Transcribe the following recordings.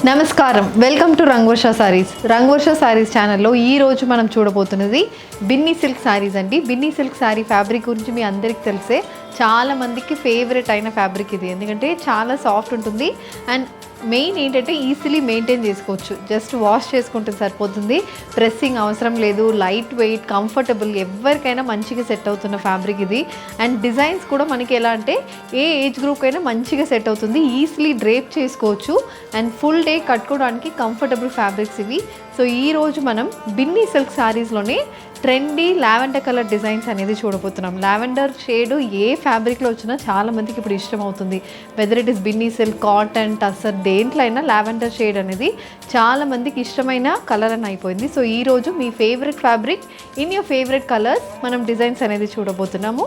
నమస్కారం, welcome to Rangavarsha saris. Rangavarsha saris ఛానల్లో ఈరోజు మనం చూడబోతున్నది బిన్నీ సిల్క్ సారీస్ అండి. బిన్నీ సిల్క్ సారీ ఫ్యాబ్రిక్ గురించి మీ అందరికీ తెలిసే, చాలా మందికి ఫేవరెట్ అయిన ఫ్యాబ్రిక్ ఇది. ఎందుకంటే చాలా సాఫ్ట్ ఉంటుంది అండ్ మెయిన్ ఏంటంటే ఈజీలీ మెయింటైన్ చేసుకోవచ్చు. జస్ట్ వాష్ చేసుకుంటే సరిపోతుంది, ప్రెస్సింగ్ అవసరం లేదు. లైట్ వెయిట్, కంఫర్టబుల్, ఎవరికైనా మంచిగా సెట్ అవుతున్న ఫ్యాబ్రిక్ ఇది. అండ్ డిజైన్స్ కూడా మనకి ఎలా అంటే ఏ ఏజ్ గ్రూప్ అయినా మంచిగా సెట్ అవుతుంది, ఈజీలీ డ్రేప్ చేసుకోవచ్చు అండ్ ఫుల్ డే కట్టుకోవడానికి కంఫర్టబుల్ ఫ్యాబ్రిక్స్ ఇవి. సో ఈరోజు మనం బిన్నీ సిల్క్ శారీస్లోనే ట్రెండీ లావెండర్ కలర్ డిజైన్స్ అనేది చూడబోతున్నాం. లావెండర్ షేడ్ ఏ ఫ్యాబ్రిక్లో వచ్చినా చాలా మందికి ఇప్పుడు ఇష్టం అవుతుంది. Whether it is Binny silk, cotton, tussar, దేంట్లో అయినా లావెండర్ షేడ్ అనేది చాలా మందికి ఇష్టమైన కలర్ అని అయిపోయింది. సో ఈరోజు మీ favourite fabric in your favourite colours మనం డిజైన్స్ అనేది చూడబోతున్నాము.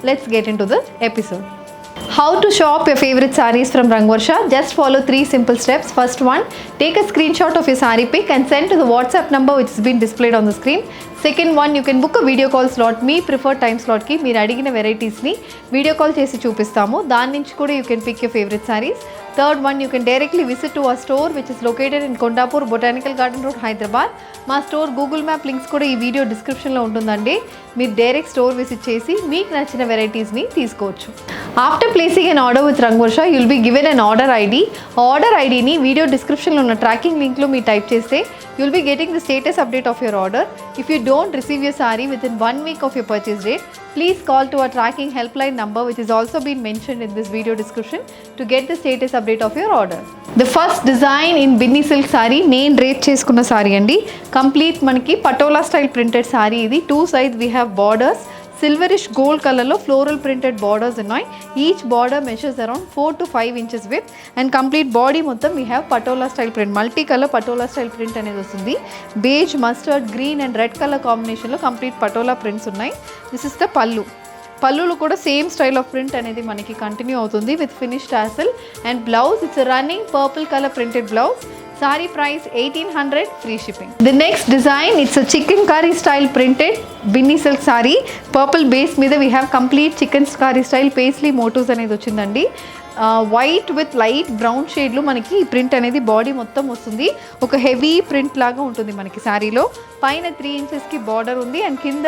Let's get into the episode. How to shop your favorite sarees from Rangvarsha? Just follow 3 simple steps. First one, take a screenshot of your saree pic and send to the WhatsApp number which has been displayed on the screen. Second one, you can book a video call slot. మీ preferred time స్లాట్కి మీరు అడిగిన వెరైటీస్ని video call చేసి చూపిస్తాము. దాని నుంచి కూడా you can pick your favourite saris. Third one, you can directly visit to our store which is located in Kondapur, botanical garden road, Hyderabad. మా స్టోర్ గూగుల్ మ్యాప్ లింక్స్ కూడా ఈ వీడియో డిస్క్రిప్షన్లో ఉంటుందండి. మీరు డైరెక్ట్ స్టోర్ విజిట్ చేసి మీకు నచ్చిన వెరైటీస్ని తీసుకోవచ్చు. After placing an order with Rangvarsha, you'll be given an order ID. Order ఐడిని వీడియో డిస్క్రిప్షన్లో ఉన్న ట్రాకింగ్ లింక్లో మీరు టైప్ చేస్తే you'll be getting the status update of your order. If you don't receive your saree within 1 week of your purchase date, please call to our tracking helpline number which has also been mentioned in this video description to get the status update of your order. The first design in Binny silk sorry నేను drape చేసుకున్న sorry అండి. Complete మనకి patola style printed sorry ఇది. 2 sides we have borders. Silverish gold కలర్లో floral printed borders ఉన్నాయి. Each border measures around 4 to 5 inches with and complete body మొత్తం we have patola style print, multi colour patola style print అనేది వస్తుంది. Beige, mustard, green and red colour కాంబినేషన్లో complete patola prints ఉన్నాయి. This is the pallu. పళ్ళులో కూడా same style of print అనేది మనకి continue అవుతుంది with finish tassel. And blouse, it's running purple colour printed blouse. Saree price 1800, free shipping. The next design, it's a chicken curry style printed Binny silk sorry. Purple base మీద we have complete chicken curry style paisley motifs అనేది వచ్చిందండి. White with light brown షేడ్లో మనకి ఈ print అనేది body మొత్తం వస్తుంది. ఒక హెవీ ప్రింట్ లాగా ఉంటుంది మనకి శారీలో. పైన 3 inchesకి బార్డర్ ఉంది అండ్ కింద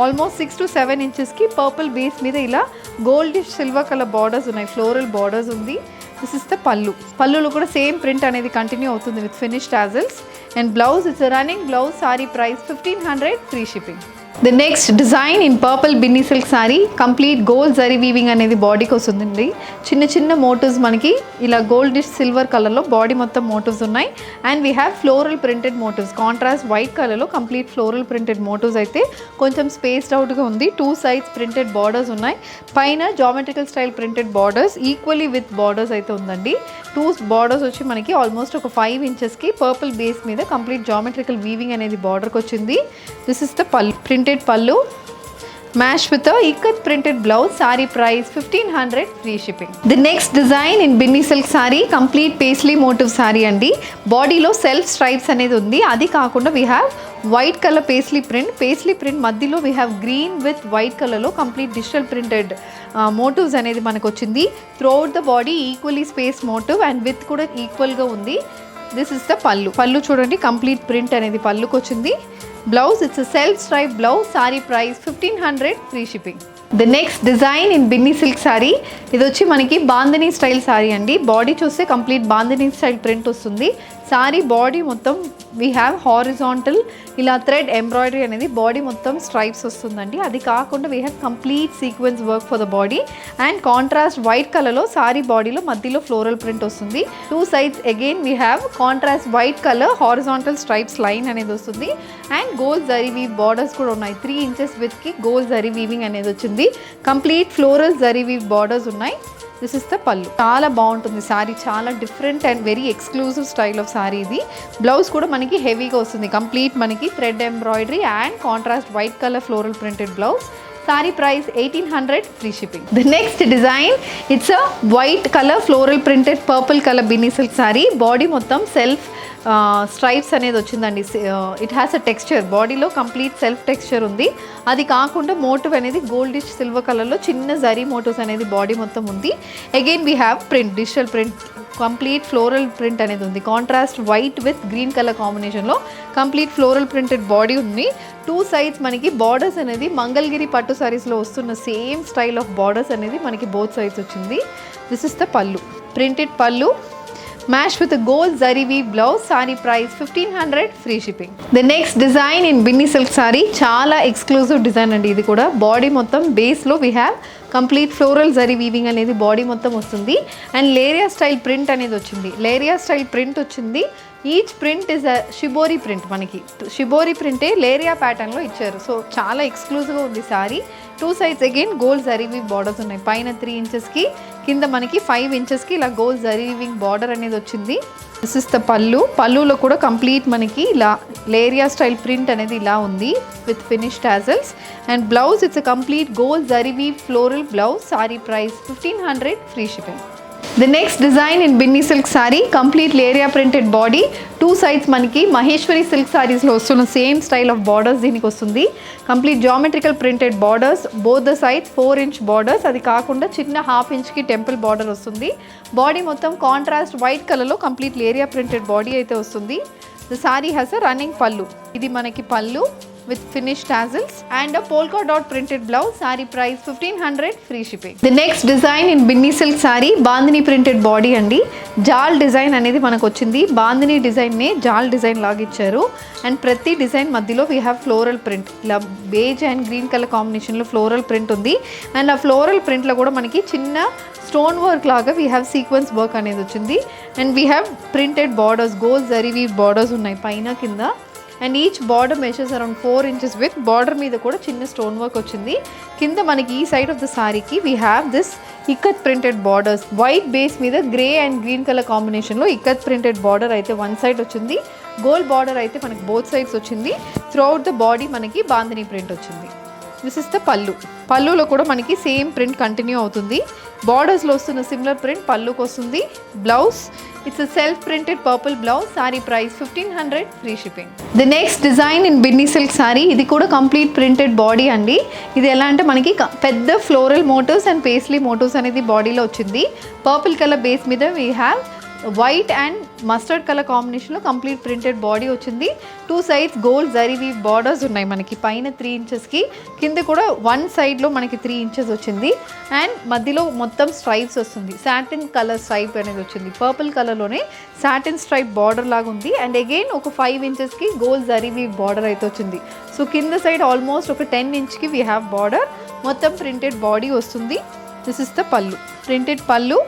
ఆల్మోస్ట్ 6 to 7 inchesకి పర్పుల్ బేస్ మీద ఇలా గోల్డిష్ సిల్వర్ కలర్ బార్డర్స్ ఉన్నాయి, ఫ్లోరల్ బార్డర్స్ ఉంది. This is the pallu. పళ్ళులో కూడా సేమ్ ప్రింట్ అనేది కంటిన్యూ అవుతుంది with finish tassels. And blouse, it's running blouse. Sari price 1500, free shipping. The next design in purple Binny silk sari. Complete gold zari weaving అనేది బాడీకి వస్తుందండి. చిన్న చిన్న మోటివ్స్ మనకి ఇలా గోల్డిష్ సిల్వర్ కలర్లో బాడీ మొత్తం మోటివ్స్ ఉన్నాయి. And we have floral printed motifs. Contrast white కలర్లో కంప్లీట్ ఫ్లోరల్ ప్రింటెడ్ మోటివ్స్ అయితే కొంచెం స్పేస్డ్ అవుట్గా ఉంది. 2 sides ప్రింటెడ్ బార్డర్స్ ఉన్నాయి. పైన geometrical style printed borders equally with borders అయితే ఉందండి. 2 బార్డర్స్ వచ్చి మనకి ఆల్మోస్ట్ ఒక 5 inchesకి పర్పుల్ బేస్ మీద కంప్లీట్ జామెట్రికల్ వీవింగ్ అనేది బార్డర్కి వచ్చింది. This is the pallu, printed pallu matched with a ikat printed blouse. Saree price 1500, free shipping. The next design in Binny silk sari, complete paisley motif sari అండి. బాడీలో సెల్ఫ్ స్ట్రైప్స్ అనేది ఉంది. అది కాకుండా we have white colour paisley print మధ్యలో we have green with white కలర్లో complete digital printed motifs అనేది మనకు వచ్చింది. Throughout the body equally space motif and with కూడా ఈక్వల్గా ఉంది. దిస్ ఇస్ ద పళ్ళు చూడండి, కంప్లీట్ ప్రింట్ అనేది పళ్ళుకి వచ్చింది. Blouse, it's a self stripe blouse. Sari price 1500, free shipping. The next design in Binny silk sari. ఇది వచ్చి మనకి బాందినీ స్టైల్ సారీ అండి. బాడీ చూస్తే కంప్లీట్ బాందినీ స్టైల్ ప్రింట్ వస్తుంది. సారీ బాడీ మొత్తం వీ హ్యావ్ హారిజాంటల్ ఇలా థ్రెడ్ ఎంబ్రాయిడరీ అనేది బాడీ మొత్తం స్ట్రైప్స్ వస్తుందండి. అది కాకుండా we have complete sequence work for the body and contrast white కలర్లో సారీ బాడీలో మధ్యలో ఫ్లోరల్ ప్రింట్ వస్తుంది. 2 sides again we have contrast white colour horizontal stripes line అనేది వస్తుంది. And gold zari weave borders కూడా ఉన్నాయి. 3 inches విత్కి గోల్డ్ జరీ వీవింగ్ అనేది వచ్చింది. Complete floral zari weave borders ఉన్నాయి. This is the pallu. చాలా బాగుంటుంది సారీ, చాలా different and very exclusive style of sari ఇది. బ్లౌజ్ కూడా మనకి హెవీగా వస్తుంది. కంప్లీట్ మనకి thread embroidery and contrast white colour floral printed blouse. Sari price 1800, free shipping. The next design, it's a white colour floral printed purple colour Binny silk sorry. Body మొత్తం self stripes అనేది వచ్చిందండి. It has a texture, బాడీలో complete self texture ఉంది. అది కాకుండా motive అనేది goldish silver కలర్లో చిన్న జరీ మోటివ్స్ అనేది బాడీ మొత్తం ఉంది. Again we have print, digital print, complete floral print అనేది ఉంది. Contrast white with green colour కాంబినేషన్లో కంప్లీట్ ఫ్లోరల్ ప్రింటెడ్ బాడీ ఉంది. 2 sides మనకి బార్డర్స్ అనేది మంగళగిరి పట్టు సారీస్లో వస్తున్న సేమ్ స్టైల్ ఆఫ్ బార్డర్స్ అనేది మనకి బోత్ సైడ్స్ వచ్చింది. This is the pallu, printed pallu match with gold zari weave blouse. Sari price 1500, free shipping. The next design in Binny silk sari, చాలా ఎక్స్క్లూజివ్ డిజైన్ అండి. ఇది కూడా బాడీ మొత్తం బేస్లో we have complete floral zari weaving అనేది బాడీ మొత్తం వస్తుంది. అండ్ లేరియా స్టైల్ ప్రింట్ అనేది వచ్చింది. లేరియా స్టైల్ ప్రింట్ వచ్చింది. Each print is a shibori print. మనకి షిబోరి ప్రింటే లేరియా ప్యాటర్న్లో ఇచ్చారు. సో చాలా ఎక్స్క్లూజివ్గా ఉంది sorry. 2 sides again gold zari weaving borders ఉన్నాయి. పైన 3 inchesకి, కింద మనకి 5 inchesకి ఇలా గోల్డ్ జరీ వీవింగ్ బార్డర్ అనేది వచ్చింది. దిస్ ఇస్ ద పల్లు. పల్లులో కూడా కంప్లీట్ మనకి ఇలా లేరియా స్టైల్ ప్రింట్ అనేది ఇలా ఉంది with finish tassels. And blouse it's a complete gold zari weave floral blouse. Sari price 1500, free shipping. The next design in Binny silk sari, complete leheriya printed body. 2 sides మనకి మహేశ్వరి సిల్క్ సారీస్లో వస్తున్న సేమ్ స్టైల్ ఆఫ్ బార్డర్స్ దీనికి వస్తుంది. Complete geometrical printed borders, both the sides 4 inch borders. అది కాకుండా చిన్న 1/2 inchకి temple border వస్తుంది. Body మొత్తం contrast white కలర్లో కంప్లీట్ లేరియా ప్రింటెడ్ బాడీ అయితే వస్తుంది. The sorry has a running పల్లు. ఇది మనకి పల్లు with finished tassels and a polka dot printed blouse. Saree price 1500, free shipping. The next design in Binni silk saree, bandhani printed body andi. Jal design అనేది మనకు వచ్చింది. Bandhani design నే జాల్ design లాగా ఇచ్చారు. అండ్ ప్రతి డిజైన్ మధ్యలో వీ హ్యావ్ ఫ్లోరల్ ప్రింట్. ఇలా బేజ్ అండ్ గ్రీన్ కలర్ కాంబినేషన్లో ఫ్లోరల్ ప్రింట్ ఉంది. అండ్ ఆ ఫ్లోరల్ ప్రింట్లో కూడా మనకి చిన్న స్టోన్ వర్క్ లాగా వీ హ్యావ్ సీక్వెన్స్ వర్క్ అనేది వచ్చింది. And we have printed borders, gold zari weave borders ఉన్నాయి పైన కింద. And each border measures around 4 inches with border మీద కూడా చిన్న స్టోన్ వర్క్ వచ్చింది. కింద మనకి ఈ సైడ్ ఆఫ్ ద సారీకి we have this ikat printed borders. White base మీద గ్రే అండ్ గ్రీన్ కలర్ కాంబినేషన్లో ఇక్కత్ ప్రింటెడ్ బార్డర్ అయితే 1 side వచ్చింది. గోల్డ్ బార్డర్ అయితే మనకి బోత్ సైడ్స్ వచ్చింది. త్రూఅవుట్ ద బాడీ మనకి బాందిని ప్రింట్ వచ్చింది. దిస్ ఇస్ ద పల్లు. పల్లులో కూడా మనకి సేమ్ ప్రింట్ కంటిన్యూ అవుతుంది. బార్డర్స్లో వస్తున్న సిమిలర్ ప్రింట్ పల్లుకి వస్తుంది. Blouse it's a self printed purple blouse. Sari price 1500, free shipping. The next design in Binny silk sari, ఇది కూడా కంప్లీట్ ప్రింటెడ్ బాడీ అండి. ఇది ఎలా అంటే మనకి పెద్ద floral motifs and paisley motifs అనేది బాడీలో వచ్చింది. పర్పుల్ కలర్ బేస్ మీద we have white and mustard colour కాంబినేషన్లో కంప్లీట్ ప్రింటెడ్ బాడీ వచ్చింది. 2 sides gold zari weave borders ఉన్నాయి మనకి. పైన 3 inchesకి, కింద కూడా 1 sideలో మనకి 3 inches వచ్చింది. అండ్ మధ్యలో మొత్తం స్ట్రైప్స్ వస్తుంది. సాటిన్ కలర్ స్ట్రైప్ అనేది వచ్చింది. పర్పుల్ కలర్లోనే సాటిన్ స్ట్రైప్ బార్డర్ లాగా ఉంది. అండ్ అగైన్ ఒక 5 inchesకి గోల్డ్ జరీ వీవ్ బార్డర్ అయితే వచ్చింది. సో కింద సైడ్ ఆల్మోస్ట్ ఒక 10 inchకి వీ హ్యావ్ బార్డర్. మొత్తం ప్రింటెడ్ బాడీ వస్తుంది. This is the pallu, printed pallu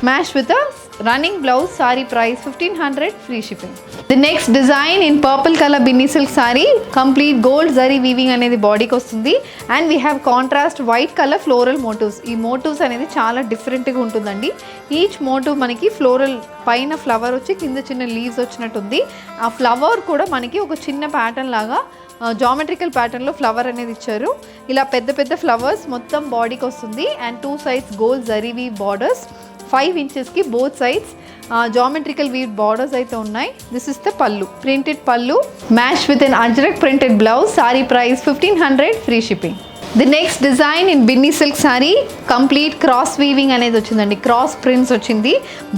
match with a running blouse. Sari price 1500, free shipping. The next design in purple colour Binny silk sari, complete gold zari weaving అనేది బాడీకి వస్తుంది. And we have contrast white colour floral motifs. ఈ motifs అనేది చాలా డిఫరెంట్గా ఉంటుందండి. Each motive మనకి floral పైన ఫ్లవర్ వచ్చి కింద చిన్న లీవ్స్ వచ్చినట్టుంది. ఆ ఫ్లవర్ కూడా మనకి ఒక చిన్న ప్యాటర్న్ లాగా జామెట్రికల్ ప్యాటర్న్లో ఫ్లవర్ అనేది ఇచ్చారు. ఇలా పెద్ద పెద్ద ఫ్లవర్స్ మొత్తం బాడీకి వస్తుంది. And 2 sides gold zari weave borders, 5 inchesకి both sides geometrical weave borders అయితే ఉన్నాయి. This is the pallu, printed pallu match with an ajrak printed blouse. Sari price 1500, free shipping. The next design in Binny silk sari, complete cross weaving అనేది వచ్చిందండి. Cross prints వచ్చింది.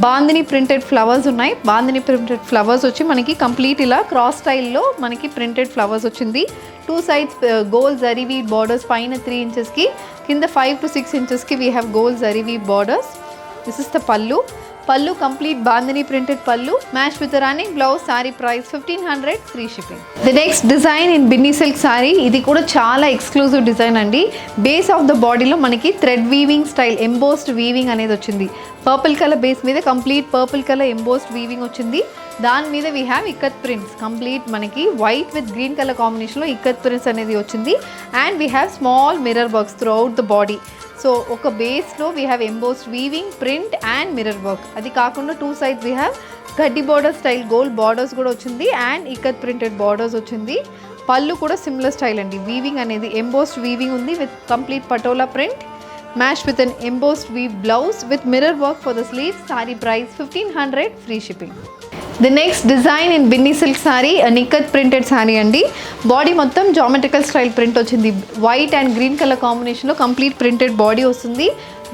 Bandhani printed flowers ఉన్నాయి. Bandhani printed flowers వచ్చి మనకి complete ఇలా cross స్టైల్లో మనకి ప్రింటెడ్ ఫ్లవర్స్ వచ్చింది. 2 sides gold zari weave borders. పైన 3 inchesకి, కింద 5 to 6 inchesకి we have gold zari weave borders. This is the pallu. Pallu complete bandhani printed pallu match with running blouse. Sari price 1500, free shipping. The next design in Binny silk sari, ఇది కూడా చాలా ఎక్స్క్లూజివ్ డిజైన్ అండి. Base of the బాడీలో మనకి thread weaving style embossed weaving అనేది వచ్చింది. Purple colour base మీద complete purple colour embossed weaving వచ్చింది. దాని మీద we have ikat prints. Complete మనకి వైట్ విత్ గ్రీన్ కలర్ కాంబినేషన్లో ఇక్కత్ ప్రింట్స్ అనేది వచ్చింది. And we have small mirror works throughout the body. So ఒక బేస్లో we have embossed weaving, print and mirror work. అది కాకుండా 2 sides వీ హ్యావ్ గడ్డి border style gold borders కూడా వచ్చింది. అండ్ ఇక్కత్ ప్రింటెడ్ బార్డర్స్ వచ్చింది. పళ్ళు కూడా సిమిలర్ స్టైల్ అండి. వీవింగ్ అనేది ఎంబోస్డ్ వీవింగ్ ఉంది with complete patola print match with an embossed weave blouse with mirror work for the sleeves. Sari price 1500, free shipping. The next design in Binny silk sari ikat printed sari అండి. Body మొత్తం geometrical style print వచ్చింది. White and green colour కాంబినేషన్లో complete printed body వస్తుంది.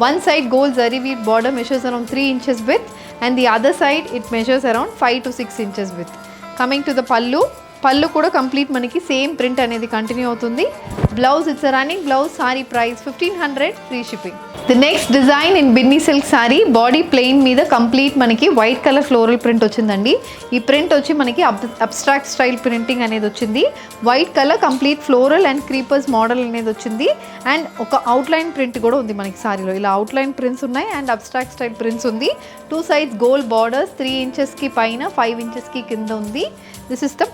One side gold zari weave border measures around 3 inches width and the other side it measures around 5 to 6 inches width. Coming to the పళ్ళు కూడా complete మనకి same print అనేది continue అవుతుంది. Blouse it's running blouse. Sari price 1500 free shipping. The next design in Binny silk sorry body plain మీద complete మనకి white colour floral print వచ్చిందండి. ఈ print వచ్చి మనకి అబ్స్ట్రాక్ట్ స్టైల్ ప్రింటింగ్ అనేది వచ్చింది. White colour complete floral and creepers model అనేది వచ్చింది. అండ్ ఒక అవుట్లైన్ ప్రింట్ కూడా ఉంది మనకి సారీలో. ఇలా అవుట్లైన్ ప్రింట్స్ ఉన్నాయి అండ్ అబ్స్ట్రాక్ట్ స్టైల్ ప్రింట్స్ ఉంది. 2 sides గోల్డ్ బార్డర్స్ 3 inchesకి పైన 5 inchesకి కింద ఉంది. దిస్ ఇస్ ద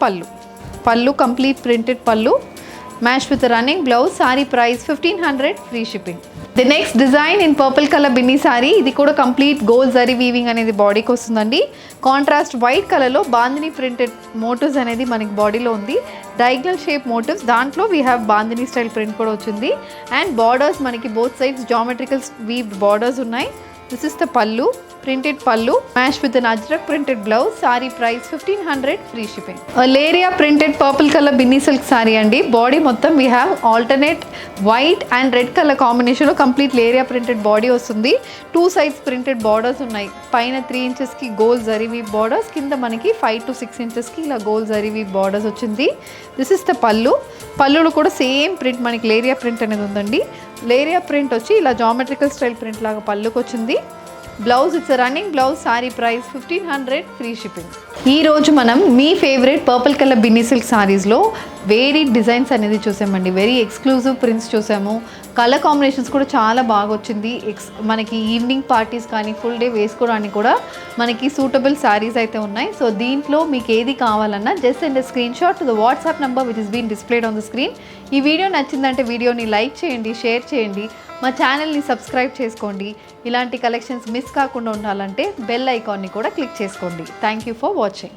పళ్ళు complete printed pallu match with running blouse. Sari price 1500 free shipping. The next design in purple colour Binny sorry. ఇది కూడా కంప్లీట్ గోల్డ్ జరీ వీవింగ్ అనేది బాడీకి వస్తుందండి. కాంట్రాస్ట్ వైట్ కలర్లో బాందిని ప్రింటెడ్ మోటివ్స్ అనేది మనకి బాడీలో ఉంది. డయాగ్నల్ షేప్ మోటివ్స్, దాంట్లో we have bandhani style print కూడా వచ్చింది. అండ్ బార్డర్స్ మనకి both sides geometrical weave borders ఉన్నాయి. This is the pallu, printed pallu match with an ajrak printed blouse. Sari price 1500 free shipping. Leheriya printed purple colour Binny silk sari అండి. బాడీ మొత్తం we have alternate white and red colour కాంబినేషన్లో complete leheriya printed body వస్తుంది. 2 sides printed borders ఉన్నాయి. పైన 3 inchesకి gold zari weave borders, కింద మనకి 5 to 6 inchesకి ఇలా gold zari weave borders వచ్చింది. దిస్ ఇస్ ద పళ్ళులో కూడా సేమ్ ప్రింట్ మనకి లేరియా ప్రింట్ అనేది ఉందండి. లేరియా ప్రింట్ వచ్చి ఇలా జామెట్రికల్ స్టైల్ ప్రింట్ లాగా పళ్ళుకి వచ్చింది. Blouse it's running blouse. Sari price 1500 free shipping. ఈరోజు మనం మీ favourite purple colour Binny silk సారీస్లో వేరీ డిజైన్స్ అనేది చూసామండి. వెరీ ఎక్స్క్లూజివ్ ప్రింట్స్ చూసాము. కలర్ కాంబినేషన్స్ కూడా చాలా బాగా వచ్చింది. మనకి ఈవినింగ్ పార్టీస్ కానీ ఫుల్ డే వేసుకోవడానికి కూడా మనకి సూటబుల్ శారీస్ అయితే ఉన్నాయి. సో దీంట్లో మీకు ఏది కావాలన్నా just send screenshot to the WhatsApp number which is been displayed on the screen. ఈ వీడియో నచ్చిందంటే వీడియోని లైక్ చేయండి, షేర్ చేయండి, మా ఛానల్ని సబ్స్క్రైబ్ చేసుకోండి. ఇలాంటి కలెక్షన్స్ మిస్ కాకుండా ఉండాలంటే బెల్ ఐకాన్ని కూడా క్లిక్ చేసుకోండి. Thank you for watching.